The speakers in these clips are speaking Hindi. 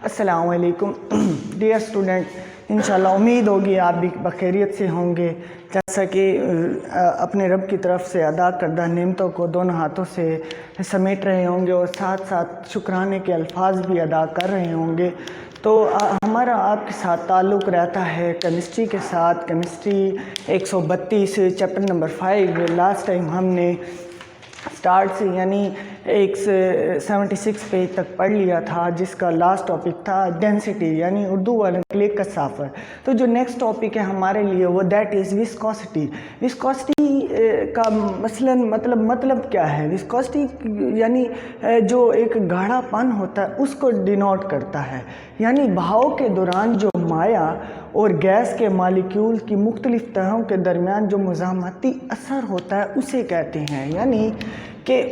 अस्सलाम वालेकुम डियर स्टूडेंट, इंशाल्लाह उम्मीद होगी आप भी बखैरियत से होंगे। जैसा कि अपने रब की तरफ से अदा करदा नेमतों को दोनों हाथों से समेट रहे होंगे और साथ साथ शुक्राने के अल्फाज भी अदा कर रहे होंगे। तो हमारा आपके साथ ताल्लुक़ रहता है केमिस्ट्री के साथ। Chemistry 132 chapter number 5 last time हमने स्टार्ट से यानी 76 पेज तक पढ़ लिया था, जिसका लास्ट टॉपिक था डेंसिटी यानी उर्दू वाले के लिए कसाफत। तो जो नेक्स्ट टॉपिक है हमारे लिए वो दैट इज़ विस्कोसिटी। विस्कोसिटी का मसलन मतलब क्या है? विस्कोसिटी यानी जो एक गाढ़ापन होता है उसको डिनोट करता है, यानी बहाव के दौरान जो माया और गैस के मालिक्यूल की मुख्तलिफ तहों के दरमियान जो मुज़ाहमती असर होता है उसे कहते हैं। यानी कि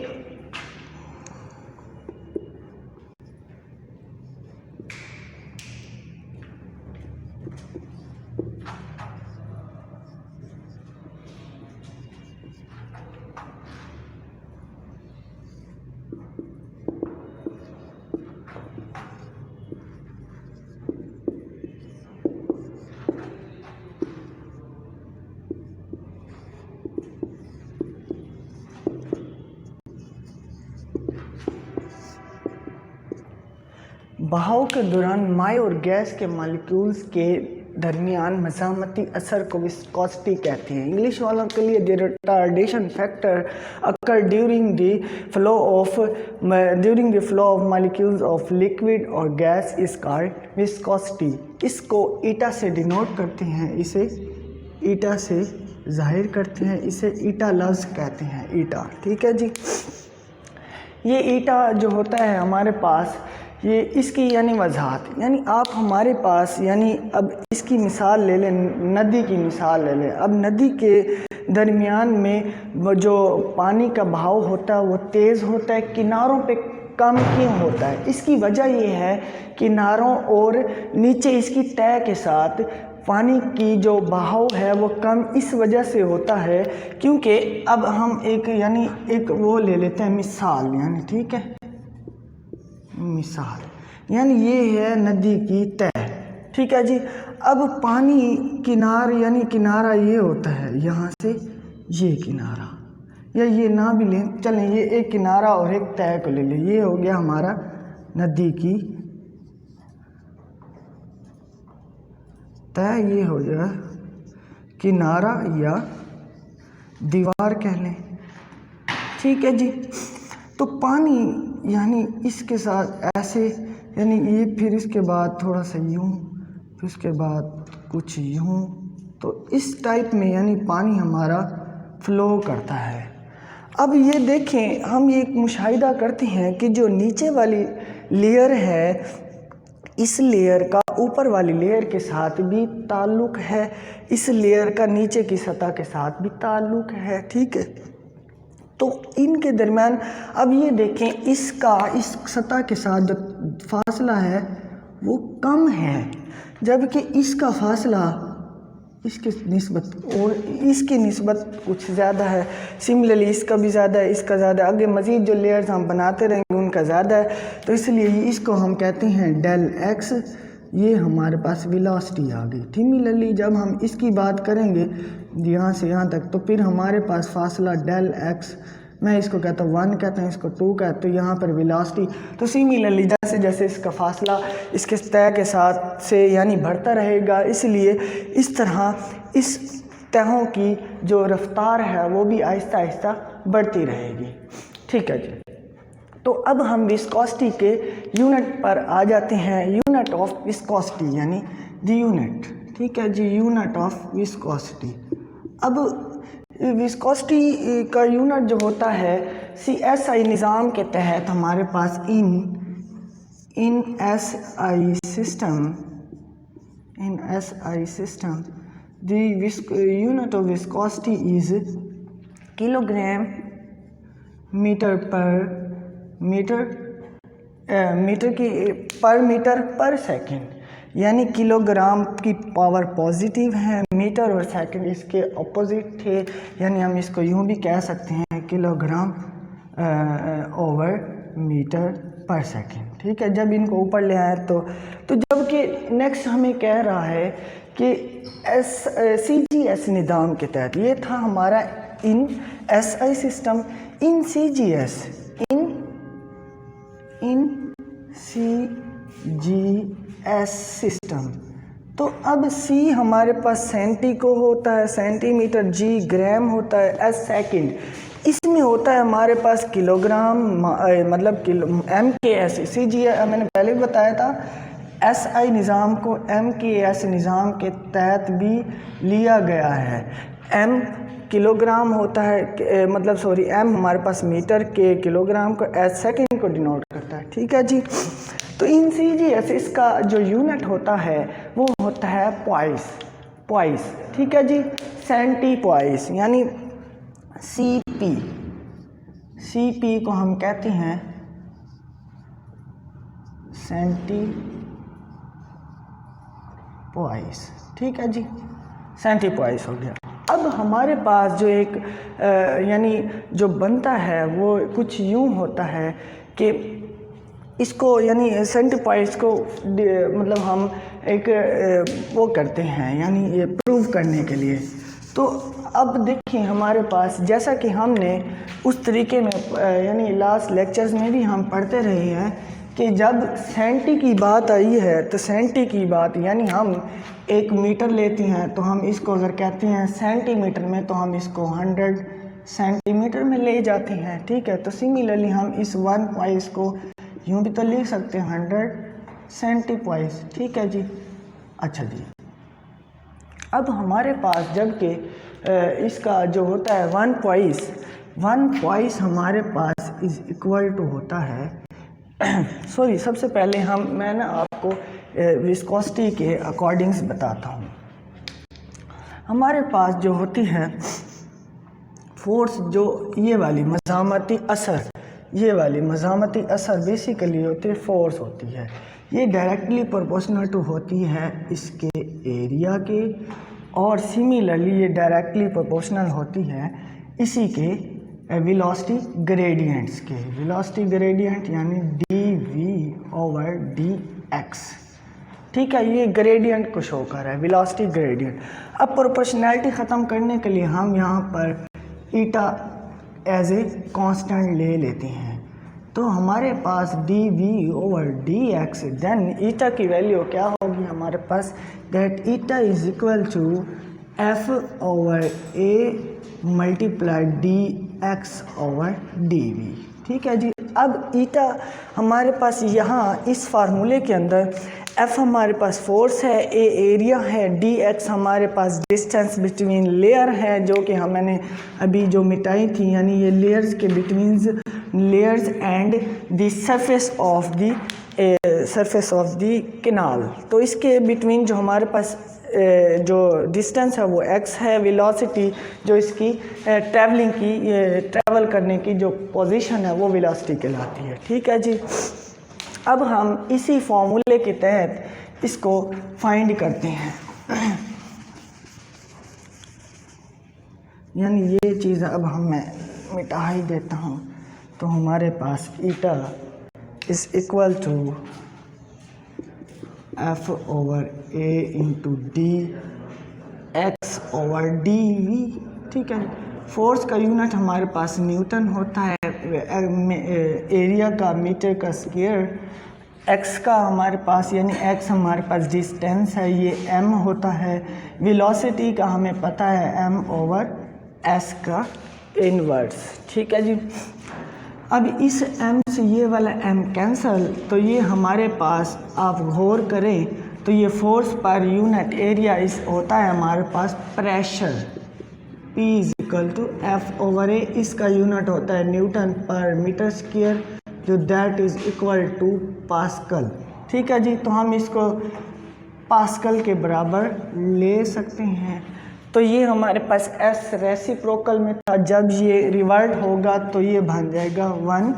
बहाव के दौरान माय और गैस के मालिक्यूल्स के दरमियान मज़ाहमती असर को विस्कोसिटी कहते हैं। इंग्लिश वालों के लिए the retardation factor occur during the flow of molecules of liquid और गैस इज कॉल्ड विस्कोसिटी। इसको ईटा से डिनोट करते हैं, इसे ईटा से जाहिर करते हैं, इसे ईटा लफ्ज़ कहते हैं, ईटा। ठीक है जी। ये ईटा जो होता है हमारे पास, ये इसकी यानी वजाहत, यानी आप हमारे पास यानी अब इसकी मिसाल ले लें, नदी की मिसाल ले लें। अब नदी के दरमियान में जो पानी का बहाव होता है वो तेज़ होता है, किनारों पे कम क्यों होता है? इसकी वजह ये है किनारों और नीचे इसकी तह के साथ पानी की जो बहाव है वो कम इस वजह से होता है क्योंकि अब हम एक वो ले लेते हैं मिसाल, यानी ठीक है, मिसाल यानी ये है नदी की तह। ठीक है जी। अब पानी किनार यानी किनारा ये होता है, यहाँ से ये किनारा, या ये ना भी लें, चलें ये एक किनारा और एक तह को ले लें, ये हो गया हमारा नदी की तह, ये हो गया किनारा या दीवार कह लें। ठीक है जी। तो पानी यानी इसके साथ ऐसे, यानी ये फिर इसके बाद थोड़ा सा यूँ, फिर उसके बाद कुछ यूँ, तो इस टाइप में यानी पानी हमारा फ्लो करता है। अब ये देखें, हम ये एक मुशाहिदा करते हैं कि जो नीचे वाली लेयर है इस लेयर का ऊपर वाली लेयर के साथ भी ताल्लुक़ है, इस लेयर का नीचे की सतह के साथ भी ताल्लुक़ है। ठीक है। तो इनके दरमियान अब ये देखें, इसका इस सतह के साथ जो फासला है वो कम है, जबकि इसका फासला इसके निस्बत और इसकी निस्बत कुछ ज़्यादा है। सिमिलरली इसका भी ज़्यादा है, इसका ज़्यादा, आगे मज़ीद जो लेयर्स हम बनाते रहेंगे उनका ज़्यादा है। तो इसलिए इसको हम कहते हैं डेल एक्स। ये हमारे पास वेलोसिटी आ गई। सिमिलरली जब हम इसकी बात करेंगे यहाँ से यहाँ तक, तो फिर हमारे पास फासला डेल एक्स, मैं इसको कहता हूँ 1 कहता हूँ, इसको 2 कहता हूँ, तो यहाँ पर वेलोसिटी। तो सिमिलरली जैसे जैसे इसका फासला इसके तह के साथ से यानी बढ़ता रहेगा, इसलिए इस तरह इस तहों की जो रफ्तार है वो भी आहिस्ता आहिस्ता बढ़ती रहेगी। ठीक है जी। तो अब हम विस्कोसिटी के यूनिट पर आ जाते हैं। यूनिट ऑफ विस्कोसिटी यानी द यूनिट। ठीक है जी, यूनिट ऑफ विस्कोसिटी। अब विस्कोसिटी का यूनिट जो होता है CSI निज़ाम के तहत हमारे पास in SI system the unit of viscosity is kilogram metre पर सेकंड, यानी किलोग्राम की पावर पॉजिटिव है, मीटर और सेकंड इसके अपोजिट थे, यानी हम इसको यूँ भी कह सकते हैं kilogram over metre per second. ठीक है, जब इनको ऊपर ले आए तो जबकि नेक्स्ट हमें कह रहा है कि CGS निज़ाम के तहत, ये था हमारा इन SI सिस्टम, इन CGS सिस्टम। तो अब C हमारे पास सेंटी को होता है, सेंटीमीटर, G ग्राम होता है, S सेकंड, इसमें होता है हमारे पास किलोग्राम, मतलब MKS। CGS मैंने पहले भी बताया था, SI निज़ाम को MKS निज़ाम के तहत भी लिया गया है। M किलोग्राम होता है, मतलब सॉरी, M हमारे पास मीटर, के किलोग्राम को, S सेकंड को डिनोट करता है। ठीक है जी। तो इन CGS इसका जो यूनिट होता है वो होता है पॉइस। ठीक है जी, सेंटी पॉइस, यानी CP को हम कहते हैं सेंटी पॉइस। ठीक है जी, सेंटी पॉइस हो गया। अब हमारे पास जो एक यानी जो बनता है वो कुछ यूँ होता है कि इसको यानी सेंटी पॉइस को मतलब हम एक वो करते हैं, यानी ये प्रूव करने के लिए। तो अब देखिए हमारे पास, जैसा कि हमने उस तरीके में यानी लास्ट लेक्चर्स में भी हम पढ़ते रहे हैं कि जब सेंटी की बात आई है तो सेंटी की बात यानी हम 1 मीटर लेते हैं तो हम इसको अगर कहते हैं सेंटीमीटर में तो हम इसको 100 सेंटीमीटर में ले जाते हैं। ठीक है, तो सिमिलरली हम इस 1 पॉइस को यूँ भी तो लिख सकते हैं 100 सेंटी पॉइस। ठीक है जी। अच्छा जी, अब हमारे पास जबकि इसका जो होता है 1 पॉइस हमारे पास इज़ इक्वल टू होता है सॉरी, सबसे पहले मैं ना आपको विस्कोसिटी के अकॉर्डिंग्स बताता हूँ। हमारे पास जो होती है फोर्स, जो ये वाली मज़ामती असर बेसिकली होती है, फोर्स होती है, ये डायरेक्टली प्रोपोर्शनल टू होती है इसके एरिया के, और सिमिलरली ये डायरेक्टली प्रोपोर्शनल होती है इसी के वेलोसिटी ग्रेडियंट्स के। वेलोसिटी ग्रेडियंट यानी dV/dx। ठीक है, ये ग्रेडियंट को शो कर रहा है, वेलोसिटी ग्रेडियंट। अब प्रोपोर्शनैलिटी ख़त्म करने के लिए हम यहाँ पर ईटा एज ए कांस्टेंट ले लेते हैं, तो हमारे पास dV/dx, देन ईटा की वैल्यू क्या होगी हमारे पास, that eta is equal to F/A multiply dx/dV। ठीक है जी। अब ईटा हमारे पास यहाँ इस फार्मूले के अंदर F हमारे पास फोर्स है, A एरिया है, dx हमारे पास डिस्टेंस बिटवीन लेयर है जो कि मैंने अभी जो मिटाई थी, यानी ये लेयर्स के between layers and the surface of the canal. तो इसके बिटवीन जो हमारे पास जो डिस्टेंस है वो x है, वेलोसिटी जो इसकी ट्रैवल करने की जो पोजीशन है वो वेलोसिटी कहलाती है। ठीक है जी। अब हम इसी फॉर्मूले के तहत इसको फाइंड करते हैं यानी ये चीज़ अब मैं मिटा ही देता हूँ। तो हमारे पास eta is equal to F/A into dx/dV। ठीक है, फोर्स का यूनिट हमारे पास न्यूटन होता है, एरिया का मीटर का स्क्वायर, x का हमारे पास यानी x हमारे पास डिस्टेंस है, ये m होता है, वेलोसिटी का हमें पता है m/s का इनवर्स। ठीक है जी। अब इस m से ये वाला m कैंसल, तो ये हमारे पास आप गौर करें तो ये फोर्स पर यूनिट एरिया इस होता है हमारे पास pressure, P is equal to F/A, इसका यूनिट होता है न्यूटन पर मीटर स्क्वायर, जो that is equal to pascal. ठीक है जी। तो हम इसको पास्कल के बराबर ले सकते हैं। तो ये हमारे पास S रेसिप्रोकल में था, जब ये रिवर्ट होगा तो ये बन जाएगा 1,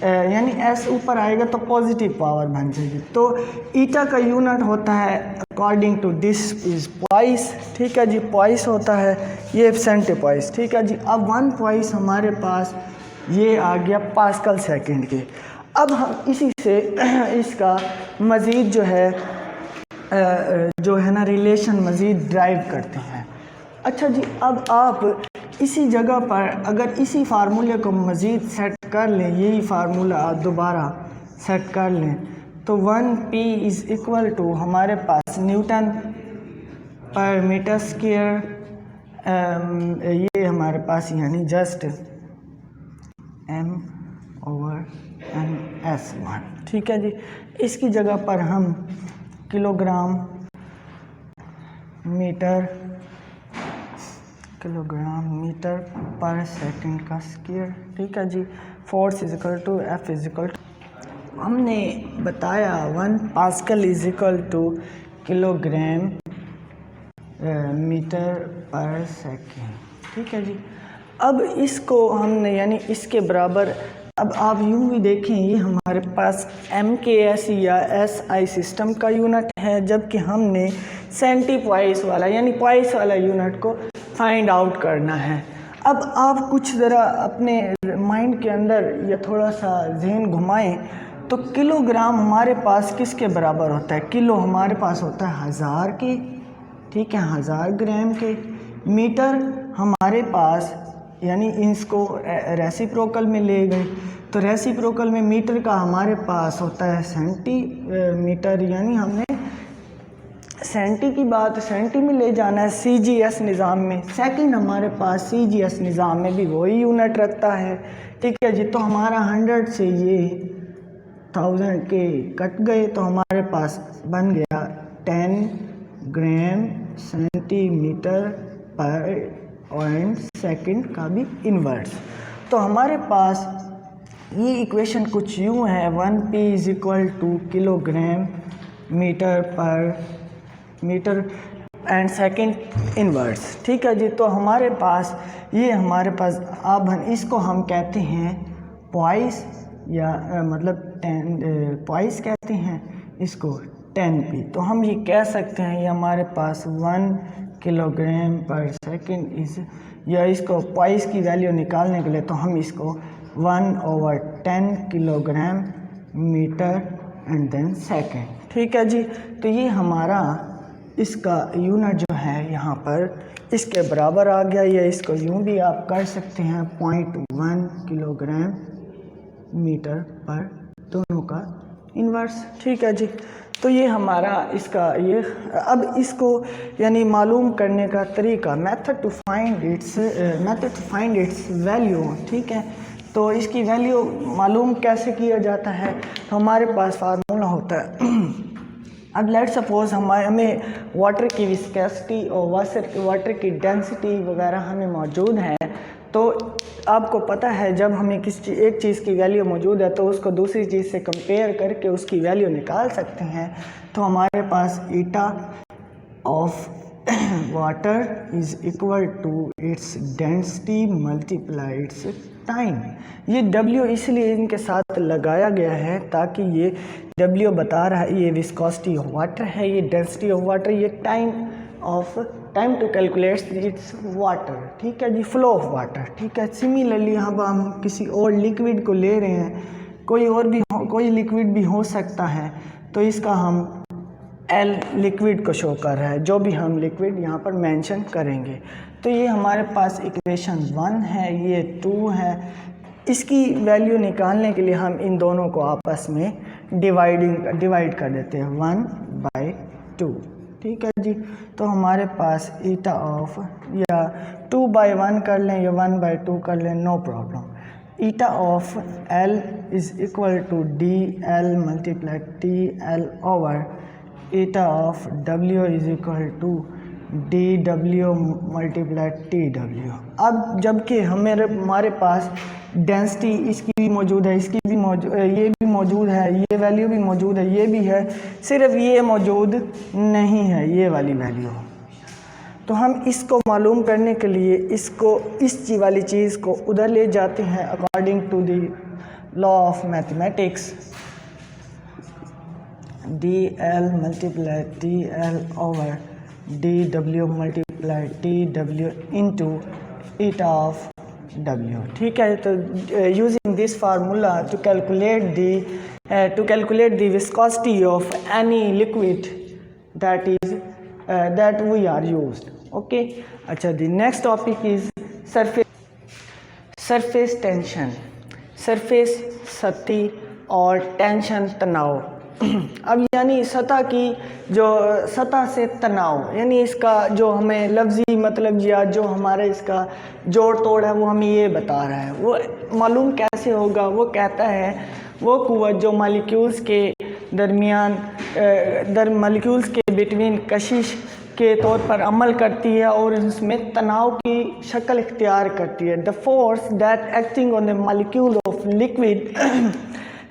यानी S ऊपर आएगा तो पॉजिटिव पावर बन जाएगी। तो ईटा का यूनिट होता है according to this is poise. ठीक है जी, पॉइस होता है ये सेंटी पॉइस। ठीक है जी। अब 1 पॉइस हमारे पास ये आ गया पास्कल सेकंड के। अब हम इसी से इसका मज़ीद जो है ना रिलेशन मज़ीद ड्राइव करते हैं। अच्छा जी, अब आप इसी जगह पर अगर इसी फार्मूले को मज़ीद सेट कर लें, यही फार्मूला आप दोबारा सेट कर लें, तो 1p इज़ इक्वल टू हमारे पास न्यूटन पर मीटर स्क्वायर, ये हमारे पास यानी जस्ट m/n/s1, ठीक है जी। इसकी जगह पर हम किलोग्राम मीटर पर सेकंड का स्क्वायर, ठीक है जी। Force is equal to F is equal to, हमने बताया 1 pascal is equal to kilogram metre पर सेकंड, ठीक है जी। अब इसको हमने यानी इसके बराबर, अब आप यूँ भी देखें, ये हमारे पास MKS या SI सिस्टम का यूनिट है, जबकि हमने सेंटीपॉइस वाला यानी पॉइस वाला यूनिट को फाइंड आउट करना है। अब आप कुछ ज़रा अपने माइंड के अंदर या थोड़ा सा जहन घुमाएं, तो किलोग्राम हमारे पास किसके बराबर होता है? किलो हमारे पास होता है 1000 के, ठीक है, 1000 ग्राम के। मीटर हमारे पास यानी इसको रेसिप्रोकल में ले गए, तो रेसिप्रोकल में मीटर का हमारे पास होता है सेंटीमीटर, यानी हमने सेंटी की बात सेंटी में ले जाना है CGS निज़ाम में। सेकंड हमारे पास CGS निज़ाम में भी वही यूनिट रखता है, ठीक है जी। तो हमारा 100 से ये 1000 के कट गए, तो हमारे पास बन गया 10 ग्राम सेंटीमीटर पर और सेकंड का भी इन्वर्स। तो हमारे पास ये इक्वेशन कुछ यूँ है, 1p is equal to kilogram metre and second inverse, ठीक है जी। तो हमारे पास अब इसको हम कहते हैं पॉइस, या मतलब 10 पॉइस कहते हैं इसको 10p। तो हम ये कह सकते हैं ये हमारे पास 1 किलोग्राम पर सेकंड इज़, या इसको पॉइस की वैल्यू निकालने के लिए तो हम इसको 1/10 kilogram metre and then second, ठीक है जी। तो ये हमारा इसका यूनिट जो है यहाँ पर इसके बराबर आ गया, या इसको यूँ भी आप कर सकते हैं 0.1 किलोग्राम मीटर पर, दोनों का इन्वर्स, ठीक है जी। तो ये हमारा इसका ये, अब इसको यानी मालूम करने का तरीका, method to find its value, ठीक है। तो इसकी वैल्यू मालूम कैसे किया जाता है? तो हमारे पास फार्मूला होता है। अब लेट्स सपोज हमें वाटर की विस्कोसिटी और वाटर की डेंसिटी वगैरह हमें मौजूद है, तो आपको पता है जब हमें एक चीज़ की वैल्यू मौजूद है तो उसको दूसरी चीज़ से कंपेयर करके उसकी वैल्यू निकाल सकते हैं। तो हमारे पास eta of water is equal to its density multiply its time. ये W इसलिए इनके साथ लगाया गया है ताकि ये W बता रहा है ये विस्कोसिटी ऑफ वाटर है, ये डेंसिटी ऑफ वाटर, ये time to calculate its water, ठीक है जी, फ्लो ऑफ वाटर, ठीक है। सिमिलरली अब हम किसी और लिक्विड को ले रहे हैं, कोई लिक्विड भी हो सकता है, तो इसका हम L लिक्विड को शो कर रहा है, जो भी हम लिक्विड यहाँ पर मेंशन करेंगे। तो ये हमारे पास इक्वेशन 1 है, ये 2 है। इसकी वैल्यू निकालने के लिए हम इन दोनों को आपस में डिवाइड कर देते हैं 1/2, ठीक है जी। तो हमारे पास ईटा ऑफ, या 2/1 कर लें या 1/2 कर लें, no problem. Eta of L is equal to DL multiply TL over eta of W is equal to DW multiply TW। अब जबकि हमारे पास डेंसिटी इसकी भी मौजूद है, इसकी भी ये भी मौजूद है, ये वैल्यू भी मौजूद है, ये भी है, सिर्फ ये मौजूद नहीं है, ये वाली वैल्यू। तो हम इसको मालूम करने के लिए इस वाली चीज़ को उधर ले जाते हैं according to the law of mathematics, DL multiply TL over DW multiply TW into eta of W। ठीक है, तो using this formula to calculate the viscosity of any liquid that we are used। Okay, अच्छा, the next topic is surface tension. Surface सतही और टेंशन तनाव। अब यानी सतह से तनाव, यानी इसका जो हमें लफ्ज़ी मतलब या जो हमारे इसका जोड़ तोड़ है वो हमें ये बता रहा है। वो मालूम कैसे होगा? वो कहता है वो क़ुव्वत जो मॉलिक्यूल्स के दरमियान मॉलिक्यूल्स के बिटवीन कशिश के तौर पर अमल करती है और इसमें तनाव की शक्ल इख्तियार करती है। The force that acting on the molecule of liquid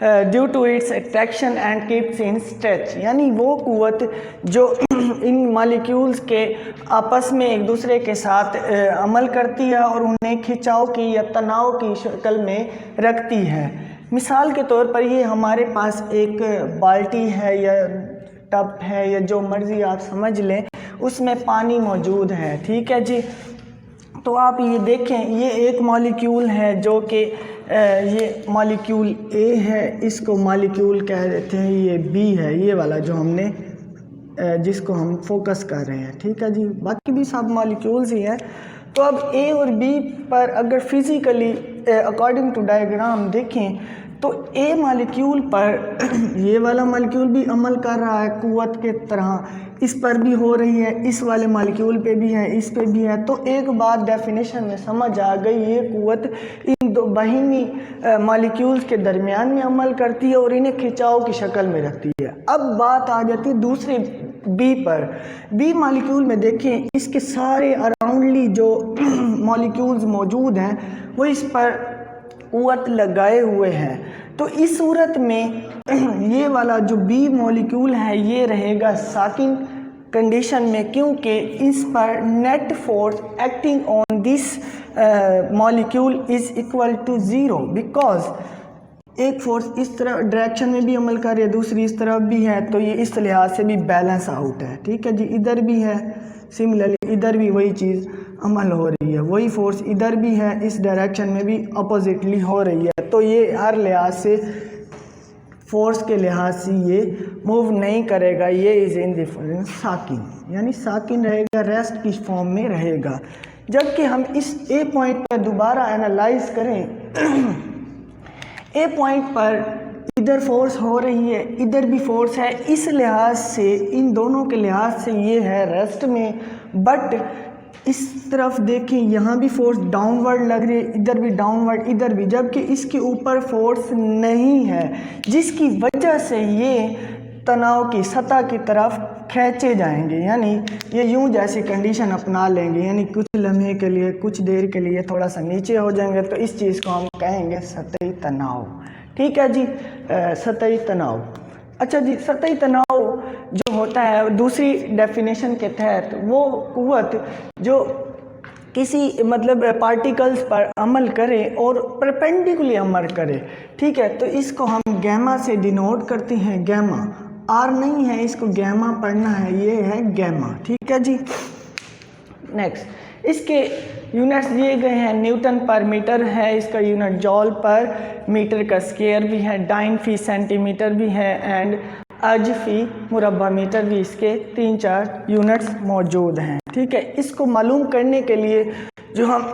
due to its attraction and keeps in stretch, यानी वो क़ुव्वत जो इन मॉलिक्यूल्स के आपस में एक दूसरे के साथ अमल करती है और उन्हें खिंचाव की या तनाव की शक्ल में रखती है। मिसाल के तौर पर ये हमारे पास एक बाल्टी है या टब है या जो मर्ज़ी आप समझ लें, उसमें पानी मौजूद है। ठीक है जी, तो आप ये देखें, ये एक मॉलिक्यूल है जो कि ये मॉलिक्यूल ए है, इसको मॉलिक्यूल कह देते हैं, ये बी है, ये वाला जो हमने जिसको हम फोकस कर रहे हैं। ठीक है जी, बाकी भी सब मॉलिक्यूल्स ही हैं। तो अब ए और बी पर अगर फिज़िकली अकॉर्डिंग टू डायग्राम देखें तो ए मॉलिक्यूल पर ये वाला मॉलिक्यूल भी अमल कर रहा है क़ुव्वत के तरह, इस पर भी हो रही है, इस वाले मॉलिक्यूल पे भी है, इस पे भी है। तो एक बात डेफिनेशन में समझ आ गई, ये क़ुव्वत इन दो बहिनी मॉलिक्यूल्स के दरमियान में अमल करती है और इन्हें खिंचाव की शक्ल में रखती है। अब बात आ जाती है दूसरे बी पर। बी मॉलिक्यूल में देखें, इसके सारे अराउंडली जो मॉलिक्यूल्स मौजूद हैं वो इस पर क़ुव्वत लगाए हुए हैं। तो इस सूरत में ये वाला जो बी मॉलिक्यूल है ये रहेगा साकिन कंडीशन में, क्योंकि इस पर net force acting on this molecule is equal to 0, because एक फोर्स इस तरह डायरेक्शन में भी अमल कर रही है, दूसरी इस तरफ भी है, तो ये इस लिहाज से भी बैलेंस आउट है। ठीक है जी, इधर भी है, सिमिलरली इधर भी वही चीज़ अमल हो रही है, वही फोर्स इधर भी है, इस डायरेक्शन में भी अपोजिटली हो रही है। तो ये हर लिहाज से फोर्स के लिहाज से ये मूव नहीं करेगा, ये इज़ इन डिफरेंस साकिन, यानी साकिन रहेगा, रेस्ट की फॉर्म में रहेगा। जबकि हम इस ए पॉइंट पर दोबारा एनालाइज करें, ए पॉइंट पर इधर फोर्स हो रही है, इधर भी फोर्स है, इस लिहाज से इन दोनों के लिहाज से ये है रेस्ट में। बट इस तरफ देखें, यहाँ भी फोर्स डाउनवर्ड लग रही है, इधर भी डाउनवर्ड, इधर भी, जबकि इसके ऊपर फोर्स नहीं है, जिसकी वजह से ये तनाव की सतह की तरफ खींचे जाएंगे, यानी ये यूं जैसी कंडीशन अपना लेंगे, यानी कुछ लम्हे के लिए, कुछ देर के लिए थोड़ा सा नीचे हो जाएंगे। तो इस चीज़ को हम कहेंगे सतही तनाव। ठीक है जी, सतही तनाव। अच्छा जी, सतही तनाव जो होता है दूसरी डेफिनेशन के तहत वो क़ुव्वत जो किसी मतलब पार्टिकल्स पर अमल करे और परपेंडिकुलर अमल करे। ठीक है, तो इसको हम गैमा से डिनोट करते हैं, गैमा, आर नहीं है, इसको गैमा पढ़ना है, ये है गैमा। ठीक है जी, नेक्स्ट इसके यूनिट्स दिए गए हैं, न्यूटन पर मीटर है इसका यूनिट, जॉल पर मीटर का स्क्वायर भी है, डाइन फी सेंटीमीटर भी है, एंड अज फी मुरब्बा मीटर भी, इसके 3-4 यूनिट्स मौजूद हैं। ठीक है, इसको मालूम करने के लिए जो हम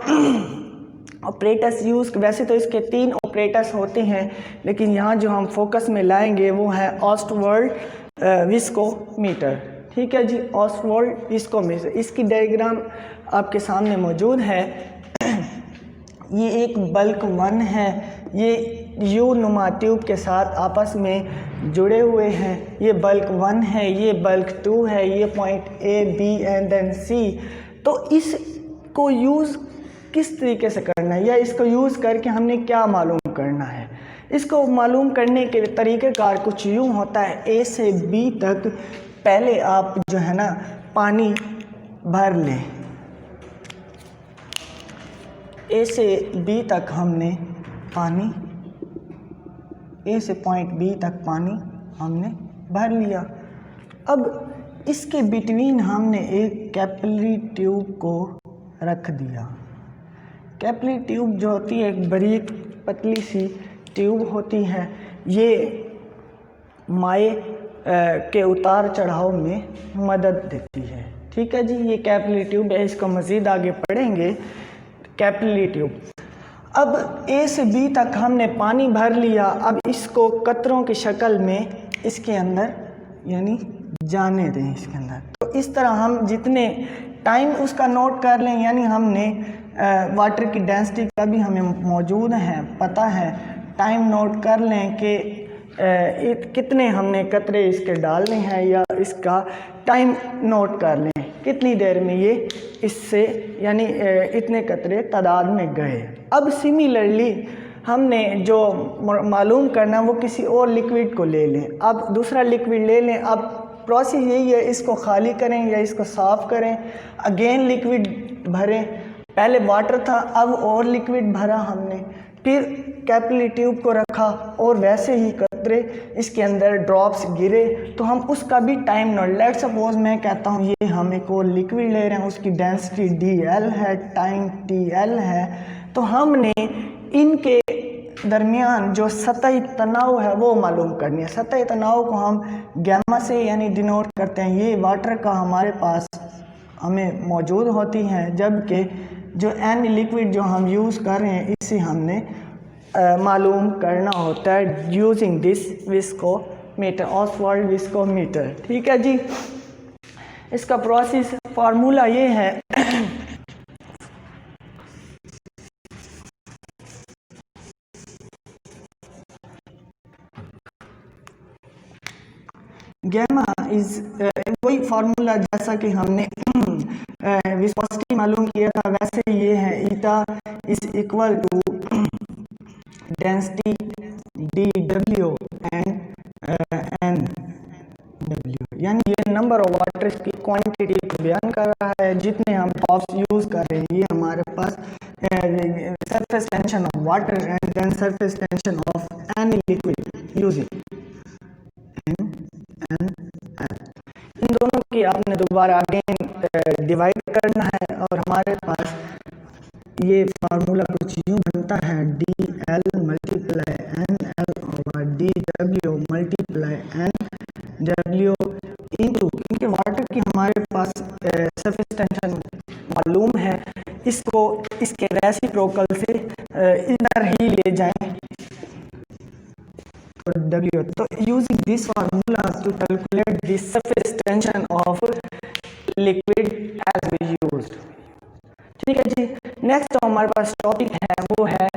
ऑपरेटर्स यूज़, वैसे तो इसके 3 ऑपरेटर्स होते हैं, लेकिन यहाँ जो हम फोकस में लाएंगे वो है ऑस्टवर्ल्ड विस्कोमीटर। ठीक है जी, ऑस्टवर्ल्ड विस्कोमीटर, इसकी डायग्राम आपके सामने मौजूद है। ये एक बल्क 1 है, ये यू नुमा ट्यूब के साथ आपस में जुड़े हुए हैं, ये बल्क 1 है, ये बल्क 2 है, ये point A B and then C. तो इसको यूज़ किस तरीके से करना है या इसको यूज़ करके हमने क्या मालूम करना है? इसको मालूम करने के तरीक़ेकार कुछ यूँ होता है, ए से बी तक पहले आप जो है ना पानी भर लें, ए से बी तक हमने पानी, ए से पॉइंट बी तक पानी हमने भर लिया। अब इसके बिटवीन हमने एक कैपिलरी ट्यूब को रख दिया। कैपिलरी ट्यूब जो होती है एक बारीक पतली सी ट्यूब होती है, ये माए के उतार चढ़ाव में मदद देती है। ठीक है जी, ये कैपिलरी ट्यूब है, इसको मज़ीद आगे पढ़ेंगे। कैपिलरी ट्यूब, अब ए से बी तक हमने पानी भर लिया, अब इसको कतरों की शक्ल में इसके अंदर यानी जाने दें इसके अंदर। तो इस तरह हम जितने टाइम उसका नोट कर लें, यानी हमने वाटर की डेंसिटी का भी हमें मौजूद है पता है, टाइम नोट कर लें कि कितने हमने कतरे इसके डालने हैं, या इसका टाइम नोट कर लें कितनी देर में ये इससे यानी इतने कतरे तादाद में गए। अब सिमिलरली हमने जो मालूम करना वो किसी और लिक्विड को ले लें। अब दूसरा लिक्विड ले लें, अब प्रोसेस यही है, इसको खाली करें या इसको साफ़ करें, अगेन लिक्विड भरें। पहले वाटर था, अब और लिक्विड भरा हमने, फिर कैपिलरी ट्यूब को रखा और वैसे ही कतरे इसके अंदर ड्रॉप्स गिरे, तो हम उसका भी टाइम नोट। लेट सपोज मैं कहता हूँ ये हम एक और लिक्विड ले रहे हैं, उसकी डेंसिटी DL है, टाइम TL है, तो हमने इनके दरमियान जो सतही तनाव है वो मालूम करनी है। सतही तनाव को हम गैमा से यानी डिनोट करते हैं, ये वाटर का हमारे पास हमें मौजूद होती हैं, जबकि जो एन लिक्विड जो हम यूज़ कर रहे हैं इसे हमने मालूम करना होता है using this viscometer, Oswald viscometer. ठीक है जी, इसका प्रोसेस फार्मूला ये है गैमा इज वही फार्मूला जैसा कि हमने विस्कोसिटी मालूम किया था, वैसे ये है eta is equal to density dW and NW, यानी ये नंबर ऑफ वाटर की क्वांटिटी को बयान कर रहा है। जितने हम ड्रॉप्स यूज़ कर रहे हैं, ये हमारे पास surface tension of water and then surface tension of any liquid using इन दोनों की आपने दोबारा अगेन डिवाइड करना है, और हमारे पास ये फार्मूला कुछ यूँ बनता है DL multiply NL over DW multiply NW into, क्योंकि वाटर की हमारे पास सरफेस टेंशन मालूम है, इसको इसके रेसिप्रोकल से इधर ही ले जाएं तो W। तो using this formula to calculate the surface tension of liquid as we used. ठीक है जी, नेक्स्ट जो हमारे पास टॉपिक है वो है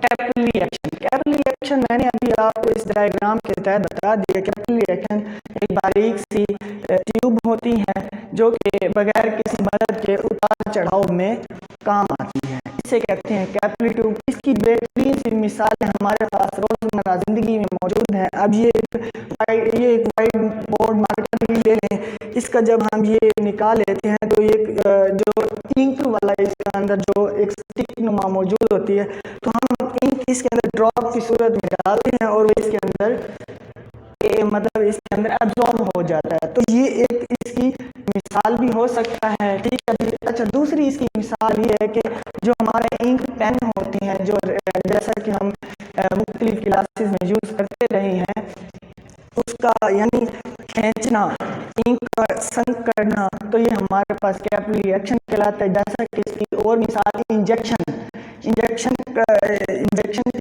कैपिलरी एक्शन। कैपिलरी एक्शन मैंने अभी आपको इस डायग्राम के तहत बता दिया। कैपिलरी एक्शन एक बारीक सी ट्यूब होती है जो कि बगैर किसी मदद के उतार चढ़ाव में काम आती है, इसे कहते हैं कैपिलरी ट्यूब। इसकी बेहतरीन सी मिसालें हमारे पास रोज़मर्रा ज़िंदगी में मौजूद हैं। अब ये एक वाइट बोर्ड मार्कर ही ले लें, इसका जब हम ये निकाल लेते हैं तो ये जो इंक वाला इसके अंदर जो एक स्टिक नुमा मौजूद होती है, तो हम इंक इसके अंदर ड्रॉप की सूरत में डालते हैं और वो इसके अंदर मतलब इसके अंदर एब्जॉर्ब हो जाता है। तो ये एक इसकी मिसाल भी हो सकता है। ठीक है। अच्छा, दूसरी इसकी मिसाल ये है कि जो हमारे इंक पेन होती हैं, जो जैसा कि हम मुख्तलिफ क्लासेस में यूज़ करते रहे हैं, उसका यानी खींचना, इंक का संक करना, तो ये हमारे पास कैपिलरी एक्शन कहलाता है। जैसा कि इसकी और मिसाल इंजेक्शन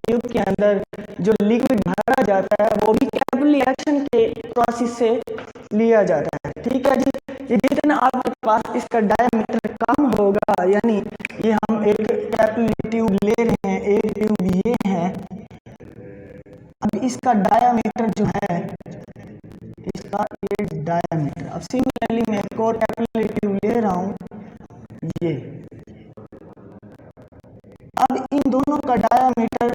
ट्यूब के अंदर जो लिक्विड भरा जाता है वो भी कैपिलरी एक्शन के प्रोसेस से लिया जाता है। ठीक है जी, ये जितना आपके पास इसका डायामीटर कम होगा, यानी ये हम एक कैपिलरी ट्यूब ले रहे हैं, एक ट्यूब ये है, अब इसका डायामीटर जो है, इसका ये डायामीटर, अब सिमिलरली मैं एक और कैपिलरी ट्यूब ले रहा हूँ ये, अब इन दोनों का डायामीटर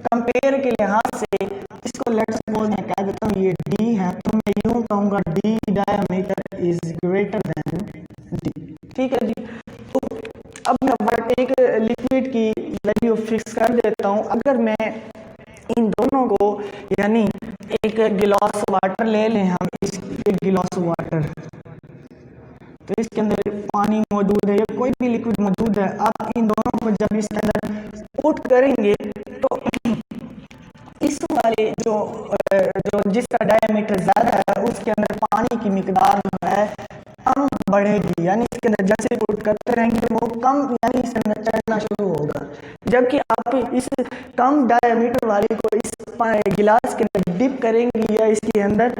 कंपेयर के लिहाज से इसको लेट्स सपोज मैं कह देता हूँ ये D है, तो मैं यूं कहूँगा D diameter is greater than D। ठीक है जी, तो अब मैं एक लिक्विड की वैल्यू फिक्स कर देता हूँ। अगर मैं इन दोनों को यानी एक गिलास वाटर ले लें, हम इस एक गिलास वाटर, तो इसके अंदर पानी मौजूद है या कोई भी लिक्विड मौजूद है, आप इन दोनों को जब इसके अंदर पुट करेंगे तो इस वाले जो जिसका डायमीटर ज़्यादा है उसके अंदर पानी की मिकदार जो है कम बढ़ेगी, यानी इसके अंदर जैसे पुट करते रहेंगे वो कम यानी इसके अंदर चढ़ना शुरू होगा। जबकि आप इस कम डायमीटर वाले को इस गिलास के अंदर डिप करेंगे या इसके अंदर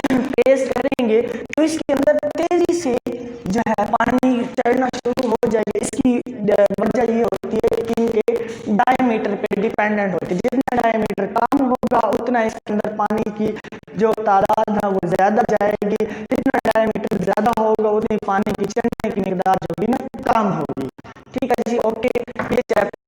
प्रेस करेंगे तो इसके अंदर तेजी से जो है पानी चढ़ना शुरू हो जाएगा। इसकी वजह ये होती है कि इनके डायमीटर पे डिपेंडेंट होती है। जितना डायमीटर कम होगा उतना इसके अंदर पानी की जो तादाद है वो ज़्यादा जाएगी, जितना डायमीटर ज़्यादा होगा उतनी पानी की चढ़ने की मिकदार जो भी ना कम होगी।